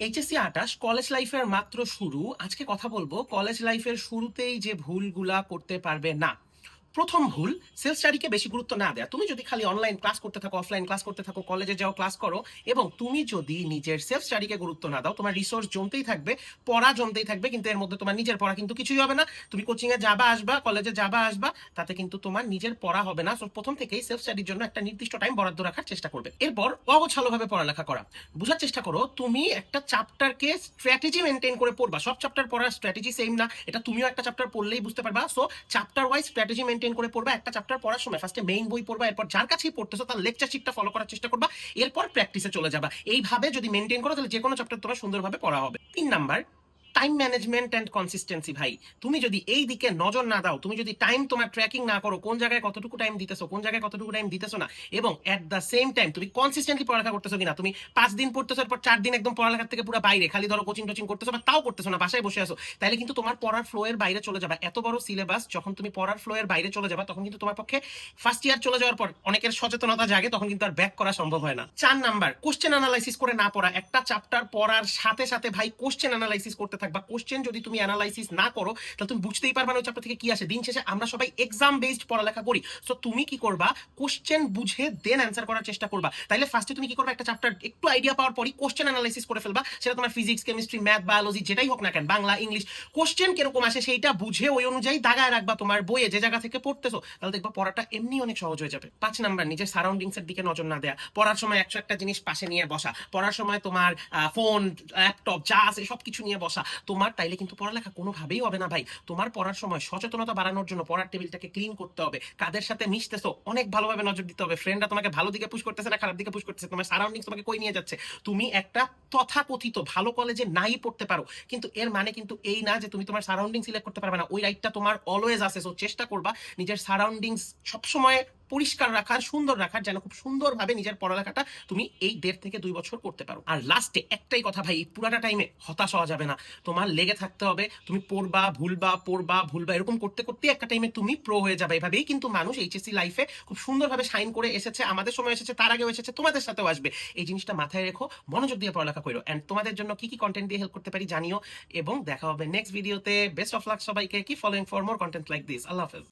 HSC ২৮ college লাইফের মাত্র শুরু। আজকে কথা বলবো কলেজ লাইফের শুরুতেই যে ভুলগুলা করতে পারবে না। প্রথম ভুল, সেলফ স্টাডিকে বেশি গুরুত্ব না দেয়া। তুমি যদি খালি অনলাইন ক্লাস করতে থাকো, অফলাইন ক্লাস করতে থাকো, কলেজে যাও, ক্লাস করো, এবং তুমি যদি নিজের সেলফ স্টাডিকে গুরুত্ব না দাও, তোমার রিসোর্স জমতেই থাকবে, পড়া জমতেই থাকবে, কিন্তু এর মধ্যে তোমার নিজের পড়া কিন্তু কিছুই হবে না। তুমি কোচিং এ যাবা আসবা, কলেজে যাবা আসবা, তাতে কিন্তু তোমার নিজের পড়া হবে না। সো প্রথম থেকেই সেলফ স্টাডির জন্য একটা নির্দিষ্ট টাইম বরাদ্দ রাখার চেষ্টা করবে। এরপর অগোছালোভাবে পড়ালেখা করা। বুঝার চেষ্টা করো, তুমি একটা চ্যাপ্টারকে স্ট্র্যাটেজি মেনটেন করে পড়বা। সব চ্যাপ্টার পড়ার স্ট্র্যাটেজি সেম না, এটা তুমিও একটা চ্যাপ্টার পড়লেই বুঝতে পারবা। So chapter wise strategy maintain করে পড়বা। একটা চ্যাপ্টার পড়ার সময় ফার্স্টে মেইন বই পড়বা, এরপর যার কাছেই পড়তেছো তার লেকচার শিটটা ফলো করার চেষ্টা করবা, এরপর প্র্যাকটিসে চলে যাবা। এইভাবে যদি মেনটেন করো তাহলে যে কোনো চ্যাপ্টার তোমার সুন্দরভাবে পড়া হবে। ৩ number, time management and consistency. ভাই, তুমি যদি এই দিকে নজর না দাও, তুমি যদি টাইম তোমার ট্র্যাকিং না করো, কোন জায়গায় কতটুকু টাইম দিতেছো, কোন জায়গায় কতটুকু টাইম দিতেছো না, এবং এট দ্য সেম টাইম তুমি কনসিস্টেন্টলি পড়ালেখা করতেছো কিনা, তুমি ৫ দিন পড়তেছো, এরপর ৪ দিন একদম পড়ালেখার থেকে পুরো বাইরে, খালি ধরো কোচিং টোচিং করতেছো বা তাও করতেছো না, বাসায় বসে আসো, তাহলে কিন্তু তোমার পড়ার ফ্লো এর বাইরে চলে যাবে। এত বড় সিলেবাস যখন তুমি পড়ার ফ্লো এর বাইরে চলে যাবে, তখন কিন্তু তোমার পক্ষে ফার্স্ট ইয়ার চলে যাওয়ার পর অনেকের সচেতনতা জাগে, তখন কিন্তু আর ব্যাক করা সম্ভব হয় না। ৪ নাম্বার, কোশ্চেন অ্যানালাইসিস করে না পড়া। একটা চ্যাপ্টার পড়ার সাথে সাথে ভাই কোশ্চেন অ্যানালাইসিস করতে থাকবা। কোশ্চেন যদি তুমি অ্যানালাইসিস না করো তাহলে তুমি বুঝতেই পারবা না ওই চ্যাপ্টার থেকে কি আসে। দিন শেষে আমরা সবাই এক্সাম বেসড পড়ালেখা করি। সো তুমি কি করবা, কোশ্চেন বুঝে দেন অ্যান্সার করার চেষ্টা করবা। তাইলে ফার্স্টে তুমি কি করবা, একটা চ্যাপ্টার একটু আইডিয়া পাওয়ার পরই কোশ্চেন অ্যানালাইসিস করে ফেলবা। সেটা তোমার ফিজিক্স, কেমিস্ট্রি, ম্যাথ, বায়োলজি যেটাই হোক না কেন, বাংলা, ইংলিশ, কোশ্চেন কিরকম আসে সেইটা বুঝে ওই অনুযায়ী দাগায় রাখবা তোমার বইয়ে যে জায়গা থেকে পড়তেছো। তাহলে দেখবা পড়াটা এমনি অনেক সহজ হয়ে যাবে। ৫ নাম্বার, নিজের সারাউন্ডিংস এর দিকে নজর না দেয়া। পড়ার সময় ১০১টা জিনিস পাশে নিয়ে বসা, পড়ার সময় তোমার ফোন, ল্যাপটপ যা আছে সবকিছু নিয়ে বসা, তোমার তাইলে কিন্তু পড়ালেখা কোনোভাবেই হবে না ভাই। তোমার পড়ার সময় সচেতনতা বাড়ানোর জন্য পড়ার টেবিলটাকে ক্লিন করতে হবে। কাদের সাথে মিশতেছো অনেক ভালোভাবে নজর দিতে হবে। ফ্রেন্ডরা তোমাকে ভালো দিকে পুশ করতেছে না খারাপ দিকে পুশ করতেছে, তোমার সারাউন্ডিংস তোমাকে কই নিয়ে যাচ্ছে। তুমি একটা তথাকথিত ভালো কলেজে নাই পড়তে পারো, কিন্তু এর মানে কিন্তু এই না যে তুমি তোমার সারাউন্ডিং সিলেক্ট করতে পারবে না। ওই রাইটটা তোমার অলওয়েজ আছে। সো চেষ্টা করবা নিজের সারাউন্ডিংস সবসময় পরিষ্কার রাখার, সুন্দর রাখার, যেন খুব সুন্দরভাবে নিজের পড়ালেখাটা তুমি এই ১.৫ থেকে ২ বছর করতে পারো। আর লাস্টে একটাই কথা ভাই, এই পুরাটা টাইমে হতাশ হওয়া যাবে না। তোমার লেগে থাকতে হবে। তুমি পড়বা ভুলবা, পড়বা ভুলবা, এরকম করতে করতে একটা টাইমে তুমি প্রো হয়ে যাবে। এভাবেই কিন্তু মানুষ এইচএসসি লাইফে খুব সুন্দরভাবে শাইন করে এসেছে। আমাদের সময় এসেছে, তার আগেও এসেছে, তোমাদের সাথেও আসবে। এই জিনিসটা মাথায় রেখো, মনোযোগ দিয়ে পড়ালেখা করো। এন্ড তোমাদের জন্য কি কি কন্টেন্ট দিয়ে হেল্প করতে পারি জানিও, এবং দেখা হবে নেক্সট ভিডিওতে। বেস্ট অফ লাক সবাইকে। Keep following for more content like this. আল্লাহ হাফেজ।